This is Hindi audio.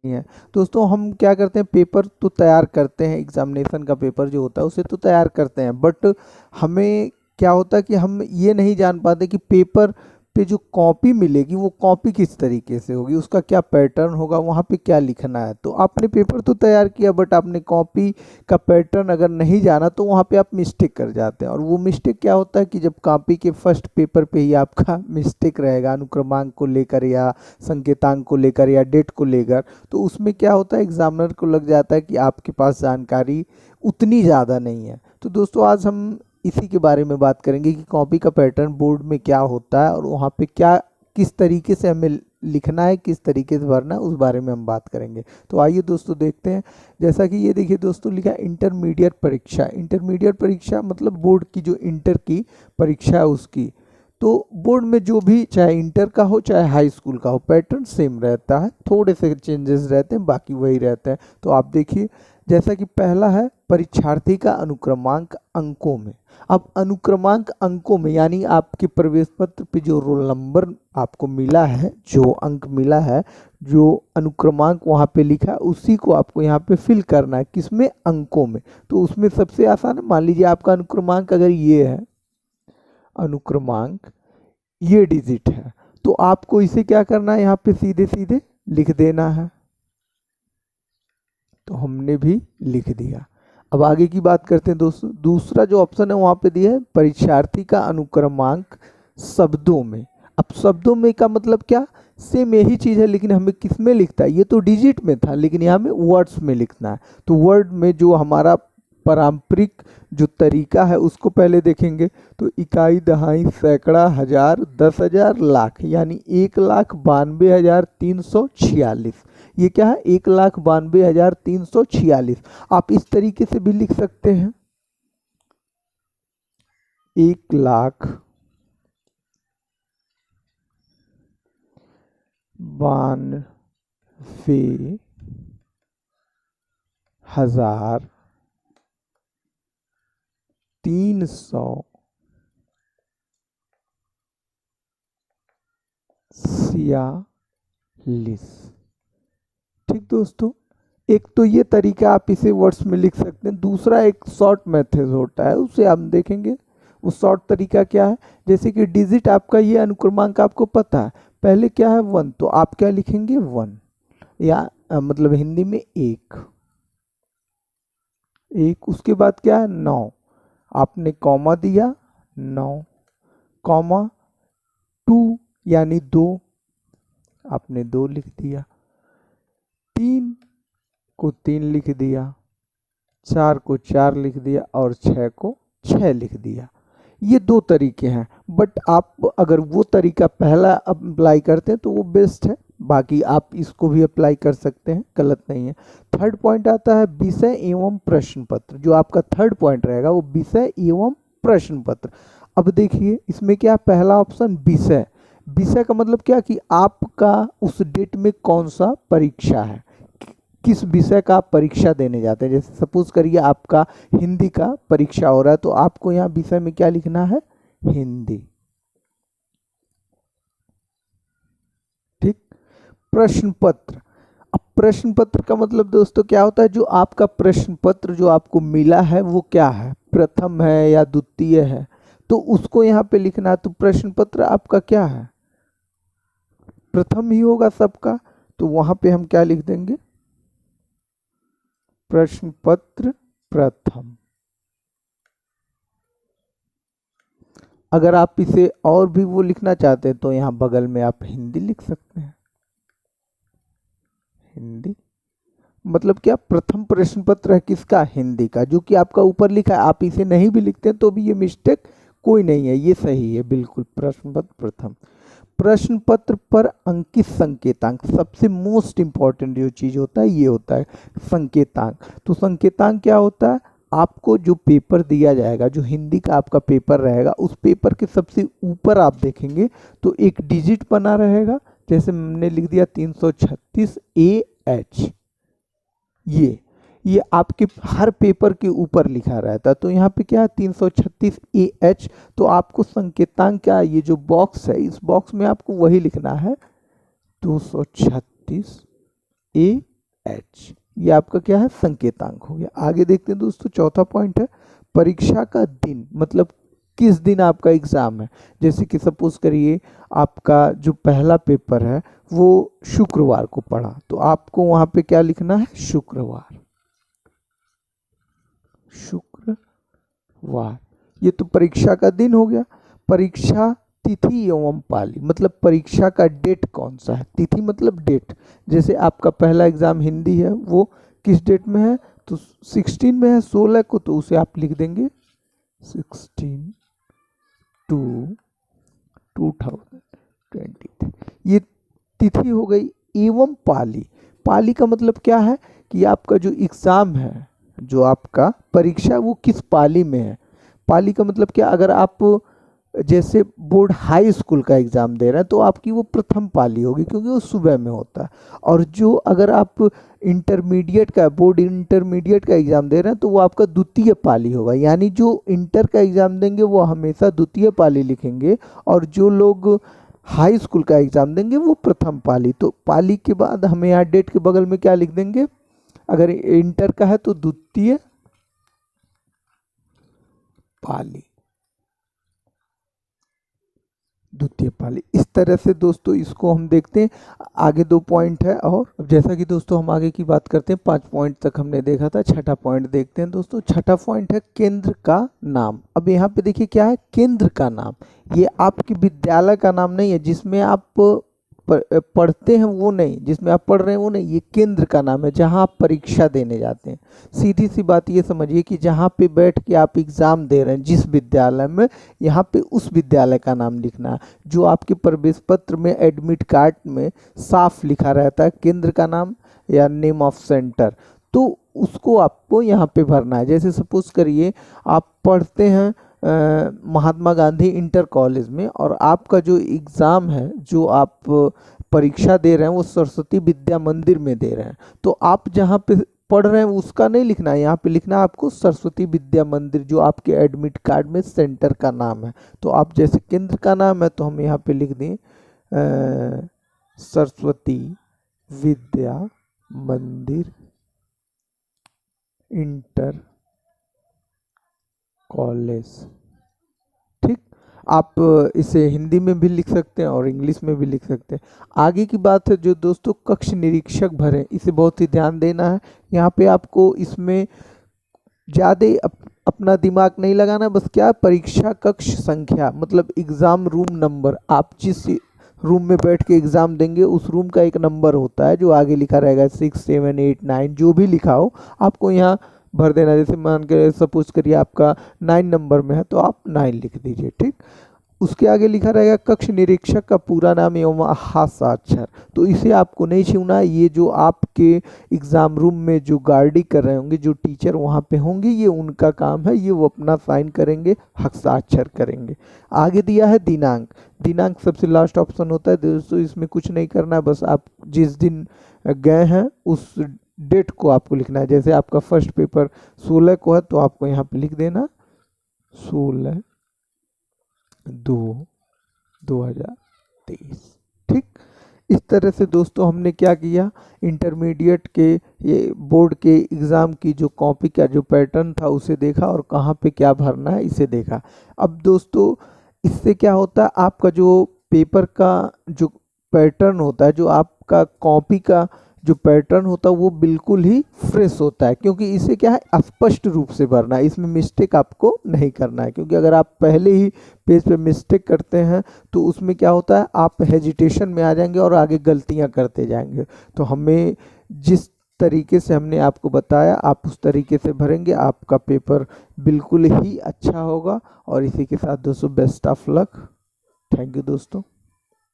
है। दोस्तों हम क्या करते हैं, पेपर तो तैयार करते हैं, एग्जामिनेशन का पेपर जो होता है उसे तो तैयार करते हैं, बट हमें क्या होता है कि हम ये नहीं जान पाते कि पेपर पे जो कॉपी मिलेगी वो कॉपी किस तरीके से होगी, उसका क्या पैटर्न होगा, वहाँ पे क्या लिखना है। तो आपने पेपर तो तैयार किया बट आपने कॉपी का पैटर्न अगर नहीं जाना तो वहाँ पे आप मिस्टेक कर जाते हैं। और वो मिस्टेक क्या होता है कि जब कॉपी के फर्स्ट पेपर पे ही आपका मिस्टेक रहेगा अनुक्रमांक को लेकर या संकेतांक को लेकर या डेट को लेकर, तो उसमें क्या होता है, एग्जामिनर को लग जाता है कि आपके पास जानकारी उतनी ज़्यादा नहीं है। तो दोस्तों आज हम इसी के बारे में बात करेंगे कि कॉपी का पैटर्न बोर्ड में क्या होता है और वहाँ पे क्या किस तरीके से हमें लिखना है, किस तरीके से भरना है, उस बारे में हम बात करेंगे। तो आइए दोस्तों देखते हैं। जैसा कि ये देखिए दोस्तों, लिखा है इंटरमीडिएट परीक्षा। इंटरमीडिएट परीक्षा मतलब बोर्ड की जो इंटर की परीक्षा है उसकी। तो बोर्ड में जो भी, चाहे इंटर का हो चाहे हाई स्कूल का हो, पैटर्न सेम रहता है, थोड़े से चेंजेस रहते हैं, बाकी वही रहते हैं। तो आप देखिए, जैसा कि पहला है परीक्षार्थी का अनुक्रमांक अंकों में। अब अनुक्रमांक अंकों में यानी आपके प्रवेश पत्र पे जो रोल नंबर आपको मिला है, जो अंक मिला है, जो अनुक्रमांक वहाँ पे लिखा है, उसी को आपको यहाँ पे फिल करना है। किसमें? अंकों में। तो उसमें सबसे आसान है, मान लीजिए आपका अनुक्रमांक अगर ये है, अनुक्रमांक ये डिजिट है, तो आपको इसे क्या करना है, यहाँ पे सीधे सीधे लिख देना है। तो हमने भी लिख दिया। अब आगे की बात करते हैं दोस्तों। दूसरा जो ऑप्शन है वहाँ पे दिया है परीक्षार्थी का अनुक्रमांक शब्दों में। अब शब्दों में का मतलब क्या, सेम यही चीज़ है लेकिन हमें किस में लिखता है, ये तो डिजिट में था लेकिन यहाँ में वर्ड्स में लिखना है। तो वर्ड में जो हमारा पारंपरिक जो तरीका है उसको पहले देखेंगे। तो इकाई, दहाई, सैकड़ा, हजार, 10,000, लाख, यानी 1,92,346। ये क्या है, 1,92,346। आप इस तरीके से भी लिख सकते हैं, 1,92,346। ठीक दोस्तों, एक तो ये तरीका आप इसे वर्ड्स में लिख सकते हैं। दूसरा एक शॉर्ट मेथड होता है, उसे हम देखेंगे। उस शॉर्ट तरीका क्या है, जैसे कि डिजिट आपका ये अनुक्रमांक आपको पता है, पहले क्या है 1, तो आप क्या लिखेंगे 1, या मतलब हिंदी में एक। उसके बाद क्या है 9, आपने कॉमा दिया 9, कॉमा 2 यानी 2, आपने 2 लिख दिया, 3 को 3 लिख दिया, 4 को 4 लिख दिया और 6 को 6 लिख दिया। ये 2 तरीके हैं, बट आप अगर वो तरीका पहला अप्लाई करते हैं तो वो बेस्ट है, बाकी आप इसको भी अप्लाई कर सकते हैं, गलत नहीं है। थर्ड पॉइंट आता है विषय एवं प्रश्न पत्र। जो आपका थर्ड पॉइंट रहेगा वो विषय एवं प्रश्न पत्र। अब देखिए इसमें क्या, पहला ऑप्शन विषय। विषय का मतलब क्या कि आपका उस डेट में कौन सा परीक्षा है, किस विषय का आप परीक्षा देने जाते हैं। जैसे सपोज करिए आपका हिंदी का परीक्षा हो रहा है, तो आपको यहाँ विषय में क्या लिखना है, हिंदी। ठीक। प्रश्न पत्र। अब प्रश्न पत्र का मतलब दोस्तों क्या होता है, जो आपका प्रश्न पत्र जो आपको मिला है वो क्या है, प्रथम है या द्वितीय है, तो उसको यहाँ पे लिखना है। तो प्रश्न पत्र आपका क्या है, प्रथम ही होगा सबका, तो वहां पे हम क्या लिख देंगे, प्रश्न पत्र प्रथम। अगर आप इसे और भी वो लिखना चाहते हैं तो यहाँ बगल में आप हिंदी लिख सकते हैं। हिंदी मतलब क्या, प्रथम प्रश्न पत्र है किसका, हिंदी का, जो कि आपका ऊपर लिखा है। आप इसे नहीं भी लिखते हैं तो भी ये मिस्टेक कोई नहीं है, ये सही है बिल्कुल। प्रश्न पत्र प्रथम। प्रश्न पत्र पर अंकित संकेतांक, सबसे मोस्ट इंपॉर्टेंट जो चीज होता है ये होता है संकेतांक। तो संकेतांक क्या होता है, आपको जो पेपर दिया जाएगा, जो हिंदी का आपका पेपर रहेगा, उस पेपर के सबसे ऊपर आप देखेंगे तो एक डिजिट बना रहेगा। जैसे हमने लिख दिया 336 AH, ये आपके हर पेपर के ऊपर लिखा रहता है। तो यहाँ पे क्या है 336 AH। तो आपको संकेतांक क्या, ये जो बॉक्स है, इस बॉक्स में आपको वही लिखना है 236 एच, ये आपका क्या है, संकेतांक हो गया। आगे देखते हैं दोस्तों, चौथा पॉइंट है परीक्षा का दिन, मतलब किस दिन आपका एग्जाम है। जैसे कि सपोज करिए आपका जो पहला पेपर है वो शुक्रवार को पड़ा, तो आपको वहां पे क्या लिखना है, शुक्रवार, शुक्रवार। ये तो परीक्षा का दिन हो गया। परीक्षा तिथि एवं पाली, मतलब परीक्षा का डेट कौन सा है, तिथि मतलब डेट। जैसे आपका पहला एग्जाम हिंदी है, वो किस डेट में है, तो 16 में है, 16 को, तो उसे आप लिख देंगे 16/2/2023। ये तिथि हो गई। एवं पाली, पाली का मतलब क्या है कि आपका जो एग्जाम है, जो आपका परीक्षा, वो किस पाली में है। पाली का मतलब क्या, अगर आप जैसे बोर्ड हाई स्कूल का एग्जाम दे रहे हैं तो आपकी वो प्रथम पाली होगी, क्योंकि वो सुबह में होता है। और जो अगर आप इंटरमीडिएट का, बोर्ड इंटरमीडिएट का एग्जाम दे रहे हैं तो वो आपका द्वितीय पाली होगा। यानी जो इंटर का एग्जाम देंगे वो हमेशा द्वितीय पाली लिखेंगे, और जो लोग हाई स्कूल का एग्जाम देंगे वो प्रथम पाली। तो पाली के बाद हमें यहाँ डेट के बगल में क्या लिख देंगे, अगर इंटर का है तो द्वितीय पाली, द्वितीय पाली। इस तरह से दोस्तों इसको हम देखते हैं। आगे 2 पॉइंट है, और अब जैसा कि दोस्तों हम आगे की बात करते हैं, 5 पॉइंट तक हमने देखा था, छठा पॉइंट देखते हैं दोस्तों। छठा पॉइंट है केंद्र का नाम। अब यहाँ पे देखिए क्या है, केंद्र का नाम। ये आपके विद्यालय का नाम नहीं है, जिसमें आप पढ़ते हैं वो नहीं, जिसमें आप पढ़ रहे हैं वो नहीं, ये केंद्र का नाम है जहाँ आप परीक्षा देने जाते हैं। सीधी सी बात ये समझिए कि जहाँ पे बैठ के आप एग्ज़ाम दे रहे हैं, जिस विद्यालय में, यहाँ पे उस विद्यालय का नाम लिखना है। जो आपके प्रवेश पत्र में, एडमिट कार्ड में साफ लिखा रहता है केंद्र का नाम या नेम ऑफ सेंटर, तो उसको आपको यहाँ पे भरना है। जैसे सपोज करिए आप पढ़ते हैं महात्मा गांधी इंटर कॉलेज में, और आपका जो एग्ज़ाम है, जो आप परीक्षा दे रहे हैं वो सरस्वती विद्या मंदिर में दे रहे हैं, तो आप जहाँ पे पढ़ रहे हैं उसका नहीं लिखना है, यहाँ पे लिखना है आपको सरस्वती विद्या मंदिर, जो आपके एडमिट कार्ड में सेंटर का नाम है। तो आप जैसे केंद्र का नाम है तो हम यहाँ पे लिख दें सरस्वती विद्या मंदिर इंटर कॉलेज। ठीक, आप इसे हिंदी में भी लिख सकते हैं और इंग्लिश में भी लिख सकते हैं। आगे की बात है जो दोस्तों कक्ष निरीक्षक भरें, इसे बहुत ही ध्यान देना है। यहाँ पे आपको इसमें ज़्यादा अपना दिमाग नहीं लगाना, बस क्या, परीक्षा कक्ष संख्या मतलब एग्ज़ाम रूम नंबर। आप जिस रूम में बैठ के एग्ज़ाम देंगे उस रूम का एक नंबर होता है जो आगे लिखा रहेगा, 6, 7, 8, 9 जो भी लिखा हो आपको यहाँ भर देना। जैसे मान के सपोज करिए आपका 9 नंबर में है तो आप 9 लिख दीजिए। ठीक, उसके आगे लिखा रहेगा कक्ष निरीक्षक का पूरा नाम एवं हस्ताक्षर, तो इसे आपको नहीं छूना है। ये जो आपके एग्ज़ाम रूम में जो गार्डी कर रहे होंगे, जो टीचर वहाँ पे होंगे, ये उनका काम है, ये वो अपना साइन करेंगे, हस्ताक्षर करेंगे। आगे दिया है दिनांक। दिनांक सबसे लास्ट ऑप्शन होता है दोस्तों, इसमें कुछ नहीं करना है, बस आप जिस दिन गए हैं उस डेट को आपको लिखना है। जैसे आपका फर्स्ट पेपर 16 को है तो आपको यहाँ पे लिख देना 16/2/2023। ठीक, इस तरह से दोस्तों हमने क्या किया, इंटरमीडिएट के ये बोर्ड के एग्ज़ाम की जो कॉपी का जो पैटर्न था उसे देखा, और कहाँ पे क्या भरना है इसे देखा। अब दोस्तों इससे क्या होता है, आपका जो पेपर का जो पैटर्न होता है, जो आपका कॉपी का जो पैटर्न होता है वो बिल्कुल ही फ्रेश होता है, क्योंकि इसे क्या है, स्पष्ट रूप से भरना है, इसमें मिस्टेक आपको नहीं करना है। क्योंकि अगर आप पहले ही पेज पे मिस्टेक करते हैं तो उसमें क्या होता है, आप हेजिटेशन में आ जाएंगे और आगे गलतियां करते जाएंगे। तो हमें जिस तरीके से हमने आपको बताया आप उस तरीके से भरेंगे, आपका पेपर बिल्कुल ही अच्छा होगा। और इसी के साथ दोस्तों best of luck. Thank you दोस्तों।